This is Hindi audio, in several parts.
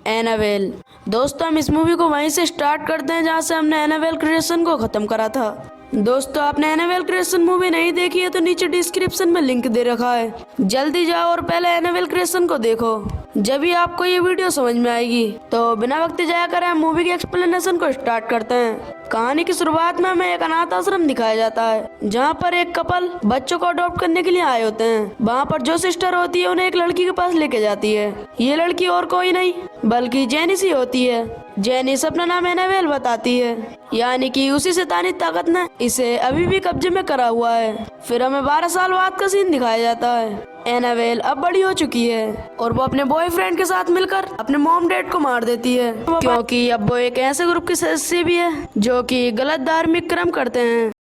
एनाबेल। दोस्तों हम इस मूवी को वहीं से स्टार्ट करते हैं जहां से हमने एनाबेल क्रिएशन को खत्म करा था। दोस्तों आपने एनाबेल क्रिएशन मूवी नहीं देखी है तो नीचे डिस्क्रिप्शन में लिंक दे रखा है, जल्दी जाओ और पहले एनाबेल क्रिएशन को देखो, जब भी आपको ये वीडियो समझ में आएगी। तो बिना वक्त जाया करें हम मूवी की एक्सप्लेनेशन को स्टार्ट करते हैं। कहानी की शुरुआत में हमें एक अनाथ आश्रम दिखाया जाता है जहाँ पर एक कपल बच्चों को अडॉप्ट करने के लिए आए होते हैं। वहाँ पर जो सिस्टर होती है उन्हें एक लड़की के पास लेके जाती है। ये लड़की और कोई नहीं बल्कि जेनिस ही होती है। जेनिस अपना नाम एनाबेल बताती है, यानी कि उसी शैतानी ताकत ने इसे अभी भी कब्जे में करा हुआ है। फिर हमें 12 साल बाद का सीन दिखाया जाता है। एनाबेल अब बड़ी हो चुकी है और वो अपने बॉयफ्रेंड के साथ मिलकर अपने मॉम डैड को मार देती है, क्योंकि अब वो एक ऐसे ग्रुप की सदस्य भी है जो कि गलत धार्मिक कर्म करते हैं।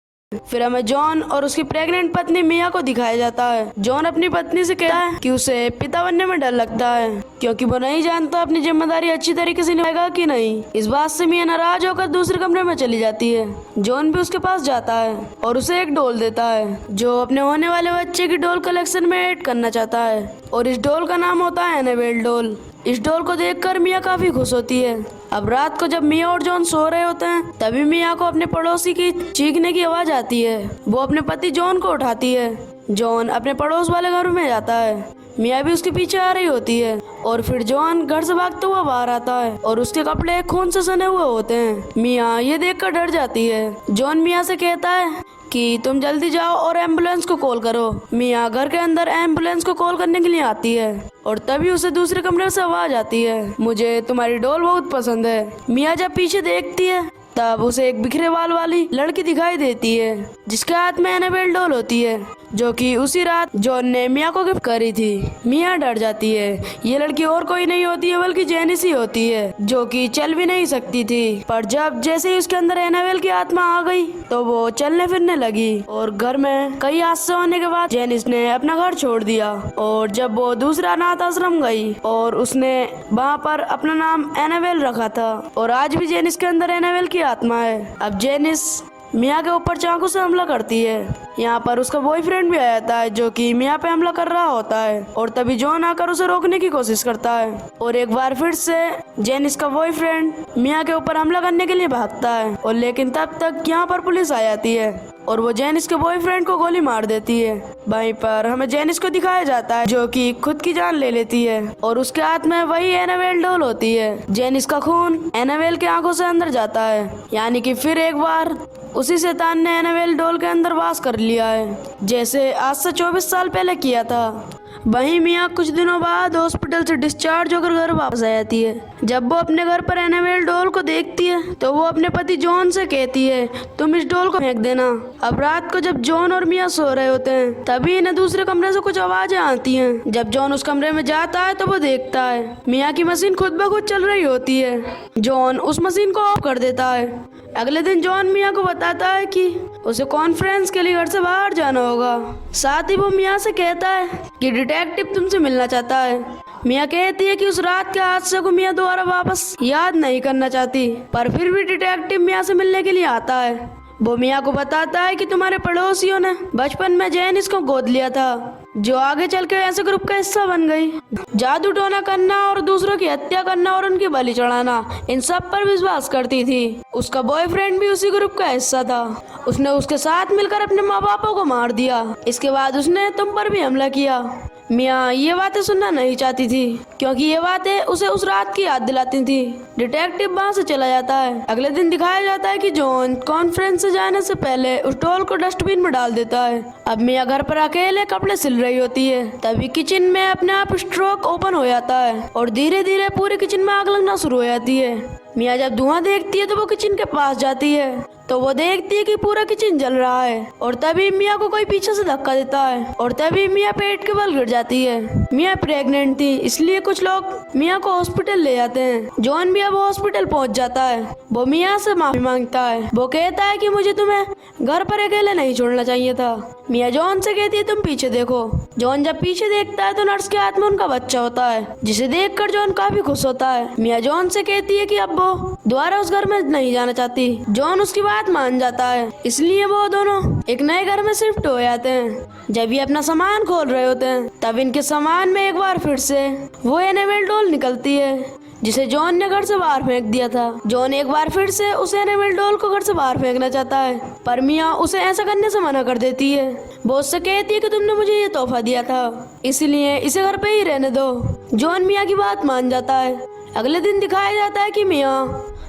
फिर हमें जॉन और उसकी प्रेग्नेंट पत्नी मिया को दिखाया जाता है। जॉन अपनी पत्नी से कहता है कि उसे पिता बनने में डर लगता है, क्योंकि वो नहीं जानता अपनी जिम्मेदारी अच्छी तरीके से निभाएगा कि नहीं। इस बात से मिया नाराज होकर दूसरे कमरे में चली जाती है। जॉन भी उसके पास जाता है और उसे एक डॉल देता है जो अपने होने वाले बच्चे की डॉल कलेक्शन में ऐड करना चाहता है, और इस डॉल का नाम होता है एनाबेल डॉल। इस डॉल को देखकर मिया काफी खुश होती है। अब रात को जब मिया और जॉन सो रहे होते हैं तभी मिया को अपने पड़ोसी की चीखने की आवाज आती है। वो अपने पति जॉन को उठाती है। जॉन अपने पड़ोस वाले घर में जाता है। मिया भी उसके पीछे आ रही होती है और फिर जॉन घर से भागता हुआ बाहर आता है और उसके कपड़े खून से सने हुए होते हैं। मिया ये देखकर डर जाती है। जॉन मिया से कहता है कि तुम जल्दी जाओ और एम्बुलेंस को कॉल करो। मिया घर के अंदर एम्बुलेंस को कॉल करने के लिए आती है और तभी उसे दूसरे कमरे से आवाज आती है, मुझे तुम्हारी डॉल बहुत पसंद है। मिया जब पीछे देखती है तब उसे एक बिखरे बाल वाली लड़की दिखाई देती है जिसके हाथ में एनाबेल डॉल होती है, जो कि उसी रात जॉन ने मिया को गिफ्ट करी थी। मिया डर जाती है। ये लड़की और कोई नहीं होती है बल्कि जेनिस ही होती है, जो कि चल भी नहीं सकती थी। पर जब जैसे ही उसके अंदर एनाबेल की आत्मा आ गई तो वो चलने फिरने लगी और घर में कई हादसे होने के बाद जेनिस ने अपना घर छोड़ दिया। और जब वो दूसरा अनाथ आश्रम गई और उसने वहाँ पर अपना नाम एनाबेल रखा था, और आज भी जेनिस के अंदर एनाबेल की आत्मा है। अब जेनिस मिया के ऊपर चाकू से हमला करती है। यहाँ पर उसका बॉयफ्रेंड भी आ जाता है जो कि मिया पे हमला कर रहा होता है, और तभी जॉन आकर उसे रोकने की कोशिश करता है। और एक बार फिर से जेनिस का बॉयफ्रेंड मिया के ऊपर हमला करने के लिए भागता है, और लेकिन तब तक यहाँ पर पुलिस आ जाती है और वो जेनिस के बॉयफ्रेंड को गोली मार देती है। वहीं पर हमें जेनिस को दिखाया जाता है जो कि खुद की जान ले लेती है और उसके हाथ में वही एनाबेल डॉल होती है। जेनिस का खून एनाबेल की आंखों से अंदर जाता है, यानी कि फिर एक बार उसी शैतान ने एनाबेल डॉल के अंदर वास कर लिया है, जैसे आज से 24 साल पहले किया था। वहीं मिया कुछ दिनों बाद हॉस्पिटल से डिस्चार्ज होकर घर वापस आ जाती है। जब वो अपने घर पर एनाबेल डॉल को देखती है तो वो अपने पति जॉन से कहती है तुम इस डॉल को फेंक देना। अब रात को जब जॉन और मिया सो रहे होते हैं तभी इन्हें दूसरे कमरे से कुछ आवाजें आती हैं। जब जॉन उस कमरे में जाता है तो वो देखता है मिया की मशीन खुद ब खुद चल रही होती है। जॉन उस मशीन को ऑफ कर देता है। अगले दिन जॉन मिया को बताता है कि उसे कॉन्फ्रेंस के लिए घर से बाहर जाना होगा। साथ ही वो मिया से कहता है कि डिटेक्टिव तुमसे मिलना चाहता है। मिया कहती है कि उस रात के हादसे को मिया दोबारा वापस याद नहीं करना चाहती, पर फिर भी डिटेक्टिव मिया से मिलने के लिए आता है। वो मिया को बताता है कि तुम्हारे पड़ोसियों ने बचपन में जेनिस को गोद लिया था, जो आगे चल के ऐसे ग्रुप का हिस्सा बन गई। जादू टोना करना और दूसरों की हत्या करना और उनकी बलि चढ़ाना, इन सब पर विश्वास करती थी। उसका बॉयफ्रेंड भी उसी ग्रुप का हिस्सा था। उसने उसके साथ मिलकर अपने माँ बापों को मार दिया। इसके बाद उसने तुम पर भी हमला किया। मिया ये बातें सुनना नहीं चाहती थी, क्योंकि ये बातें उसे उस रात की याद दिलाती थी। डिटेक्टिव वहाँ से चला जाता है। अगले दिन दिखाया जाता है कि जॉन कॉन्फ्रेंस से जाने से पहले उस डॉल को डस्टबिन में डाल देता है। अब मिया घर पर अकेले कपड़े सिल रही होती है, तभी किचन में अपने आप स्ट्रोक ओपन हो जाता है और धीरे धीरे पूरे किचन में आग लगना शुरू हो जाती है। मिया जब धुआं देखती है तो वो किचन के पास जाती है तो वो देखती है कि पूरा किचन जल रहा है, और तभी मिया को कोई पीछे से धक्का देता है और तभी मिया पेट के बल गिर जाती है। मिया प्रेग्नेंट थी, इसलिए कुछ लोग मिया को हॉस्पिटल ले जाते हैं। जॉन भी अब हॉस्पिटल पहुंच जाता है। वो मिया से माफी मांगता है। वो कहता है कि मुझे तुम्हें घर पर अकेले नहीं छोड़ना चाहिए था। मिया जॉन से कहती है तुम पीछे देखो। जॉन जब पीछे देखता है तो नर्स के हाथ में उनका बच्चा होता है, जिसे देखकर जॉन काफी खुश होता है। मिया जॉन से कहती है कि अब वो दोबारा उस घर में नहीं जाना चाहती। जॉन उसकी बात बात मान जाता है। इसलिए वो दोनों एक नए घर में शिफ्ट हो जाते हैं। जब ये अपना सामान खोल रहे होते हैं तब इनके सामान में एक बार फिर से वो एनाबेल डॉल निकलती है जिसे जॉन ने घर से बाहर फेंक दिया था। जॉन एक बार फिर से उस एनाबेल डॉल को घर से बाहर फेंकना चाहता है, पर मिया उसे ऐसा करने से मना कर देती है। वो उससे कहती है कि तुमने मुझे ये तोहफा दिया था, इसलिए इसे घर पे ही रहने दो। जॉन मिया की बात मान जाता है। अगले दिन दिखाया जाता है कि मिया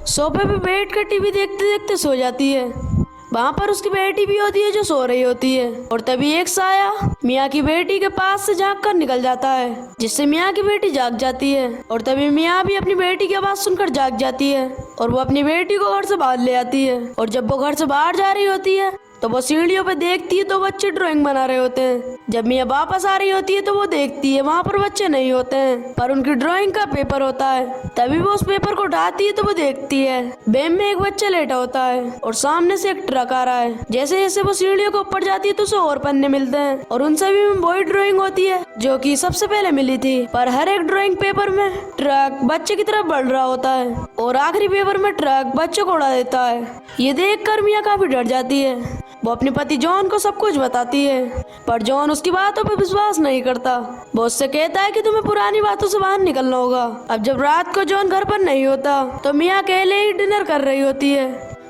सोफे पे बैठ कर टीवी देखते देखते सो जाती है। वहाँ पर उसकी बेटी भी होती है जो सो रही होती है, और तभी एक साया मियाँ की बेटी के पास से झांक कर निकल जाता है, जिससे मियाँ की बेटी जाग जाती है। और तभी मियाँ भी अपनी बेटी की आवाज सुनकर जाग जाती है और वो अपनी बेटी को घर से बाहर ले आती है। और जब वो घर से बाहर जा रही होती है तो वो सीढ़ियों पे देखती है तो बच्चे ड्राइंग बना रहे होते हैं। जब मियाँ वापस आ रही होती है तो वो देखती है वहाँ पर बच्चे नहीं होते हैं, पर उनकी ड्राइंग का पेपर होता है। तभी वो उस पेपर को उठाती है तो वो देखती है बेम में एक बच्चा लेटा होता है और सामने से एक ट्रक आ रहा है। जैसे जैसे वो सीढ़ियों के ऊपर जाती है तो उसे और पन्ने मिलते हैं और उन सभी में वही ड्राइंग होती है जो कि सबसे पहले मिली थी, पर हर एक ड्राइंग पेपर में ट्रक बच्चे की तरफ बढ़ रहा होता है और आखिरी पेपर में ट्रक बच्चे को उड़ा देता है। ये देख कर मियाँ काफी डर जाती है। वो अपने पति जॉन को सब कुछ बताती है, पर जॉन उसकी बातों पर विश्वास नहीं करता। वो उससे कहता है कि तुम्हें पुरानी बातों से बाहर निकलना होगा। अब जब रात को जॉन घर पर नहीं होता तो मियाँ अकेले ही डिनर कर रही होती है,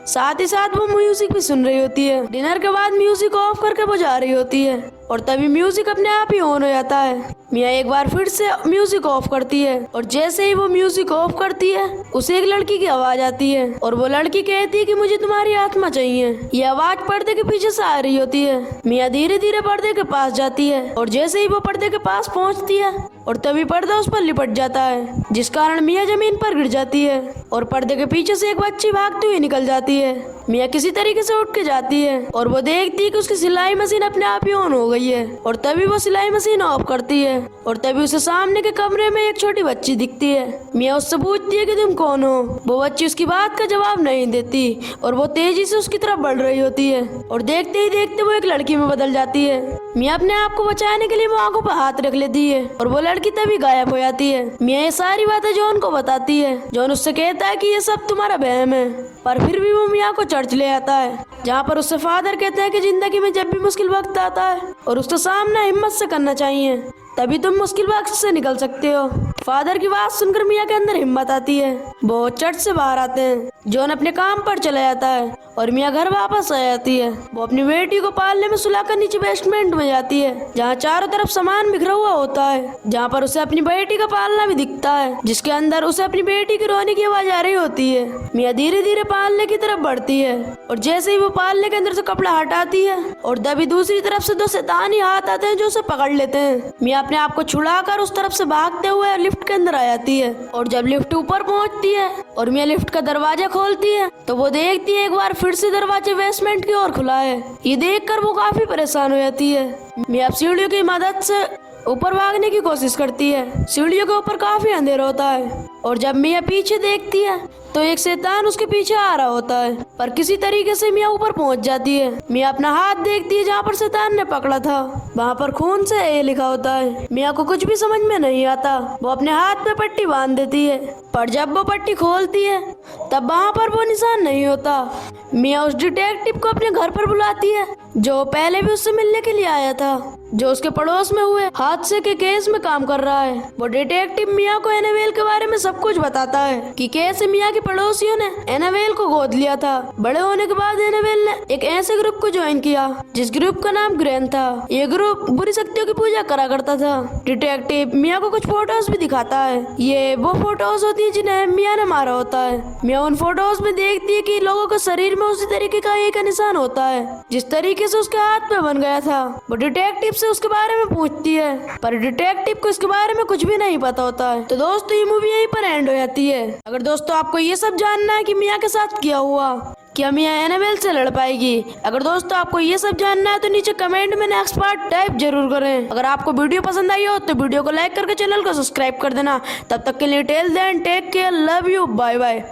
साथ ही साथ वो म्यूजिक भी सुन रही होती है। डिनर के बाद म्यूजिक ऑफ करके वो जा रही होती है और तभी म्यूजिक अपने आप ही ऑन हो जाता है। मियाँ एक बार फिर से म्यूजिक ऑफ करती है और जैसे ही वो म्यूजिक ऑफ करती है उसे एक लड़की की आवाज आती है और वो लड़की कहती है कि मुझे तुम्हारी आत्मा चाहिए। ये आवाज पर्दे के पीछे से आ रही होती है। मियाँ धीरे धीरे पर्दे के पास जाती है और जैसे ही वो पर्दे के पास पहुँचती है और तभी पर्दा उस पर लिपट जाता है, जिस कारण मियाँ जमीन पर गिर जाती है और पर्दे के पीछे से एक बच्ची भागती हुई निकल जाती है। मियाँ किसी तरीके से उठ के जाती है और वो देखती है कि उसकी सिलाई मशीन अपने आप ही ऑन हो गई है और तभी वो सिलाई मशीन ऑफ करती है और तभी उसे सामने के कमरे में एक छोटी बच्ची दिखती है। मियाँ उससे पूछती है कि तुम कौन हो। वो बच्ची उसकी बात का जवाब नहीं देती और वो तेजी से उसकी तरफ बढ़ रही होती है और देखते ही देखते वो एक लड़की में बदल जाती है। मियाँ अपने आप को बचाने के लिए वो आंखों पर हाथ रख लेती है और वो लड़की तभी गायब हो जाती है। मियाँ ये सारी बातें जॉन को बताती है। जॉन उससे कहता है कि ये सब तुम्हारा वहम है, पर फिर भी वो मियाँ को चर्च ले आता है, जहाँ पर उससे फादर कहते हैं कि जिंदगी में जब भी मुश्किल वक्त आता है और उसका सामना हिम्मत से करना चाहिए, तभी तुम मुश्किल वक्त से निकल सकते हो। फादर की बात सुनकर मियाँ के अंदर हिम्मत आती है। वो चर्च से बाहर आते हैं। जॉन अपने काम पर चला जाता है और मियाँ घर वापस आ जाती है। वो अपनी बेटी को पालने में सुलाकर नीचे बेसमेंट में जाती है, जहाँ चारों तरफ सामान बिखरा हुआ होता है, जहाँ पर उसे अपनी बेटी का पालना भी दिखता है, जिसके अंदर उसे अपनी बेटी की रोने की आवाज आ रही होती है। मियाँ धीरे धीरे पालने की तरफ बढ़ती है और जैसे ही वो पालने के अंदर से कपड़ा हटाती है और तभी दूसरी तरफ से दो शैतानी हाथ आते हैं जो उसे पकड़ लेते हैं। मियाँ अपने आप को छुड़ाकर उस तरफ से भागते हुए लिफ्ट के अंदर आ जाती है और जब लिफ्ट ऊपर पहुंचती है और मियाँ लिफ्ट का दरवाजा खोलती है तो वो देखती है एक बार फिर से दरवाजा बेसमेंट की ओर खुला है। ये देखकर वो काफी परेशान हो जाती है। मियाँ सीढ़ियों की मदद से ऊपर भागने की कोशिश करती है। सीढ़ियों के ऊपर काफी अंधेरा होता है और जब मियाँ पीछे देखती है तो एक शैतान उसके पीछे आ रहा होता है, पर किसी तरीके से मियाँ ऊपर पहुंच जाती है। मियाँ अपना हाथ देखती है जहाँ पर शैतान ने पकड़ा था, वहाँ पर खून से ए लिखा होता है। मियाँ को कुछ भी समझ में नहीं आता। वो अपने हाथ पे पट्टी बांध देती है, पर जब वो पट्टी खोलती है तब वहाँ पर वो निशान नहीं होता। मियाँ उस डिटेक्टिव को अपने घर पर बुलाती है जो पहले भी उससे मिलने के लिए आया था, जो उसके पड़ोस में हुए हादसे के केस में काम कर रहा है। वो डिटेक्टिव मियाँ को एनाबेल के बारे में सब कुछ बताता है कि कैसे मियाँ के पड़ोसियों ने एनाबेल को गोद लिया था। बड़े होने के बाद एनाबेल ने एक ऐसे ग्रुप को ज्वाइन किया जिस ग्रुप का नाम ग्रेन था। ये ग्रुप बुरी शक्तियों की पूजा करा करता था। डिटेक्टिव मियाँ को कुछ फोटोज भी दिखाता है। ये वो फोटोज होती है जिन्हें मियाँ ने मारा होता है। मियाँ उन फोटोज में देखती है कि लोगों के शरीर में उसी तरीके का एक निशान होता है जिस तरीके से उसके हाथ पे बन गया था। वो डिटेक्टिव से उसके बारे में पूछती है, पर डिटेक्टिव को इसके बारे में कुछ भी नहीं पता होता है। तो दोस्तों ये मूवी यहीं पर एंड हो जाती है। अगर दोस्तों आपको ये सब जानना है कि मियाँ के साथ क्या हुआ, क्या मियाँ एनाबेल से लड़ पाएगी, अगर दोस्तों आपको ये सब जानना है तो नीचे कमेंट में नेक्स्ट पार्ट टाइप जरूर करें। अगर आपको वीडियो पसंद आई हो तो वीडियो को लाइक करके चैनल को सब्सक्राइब कर देना। तब तक के लिए till then take care, love you, bye bye.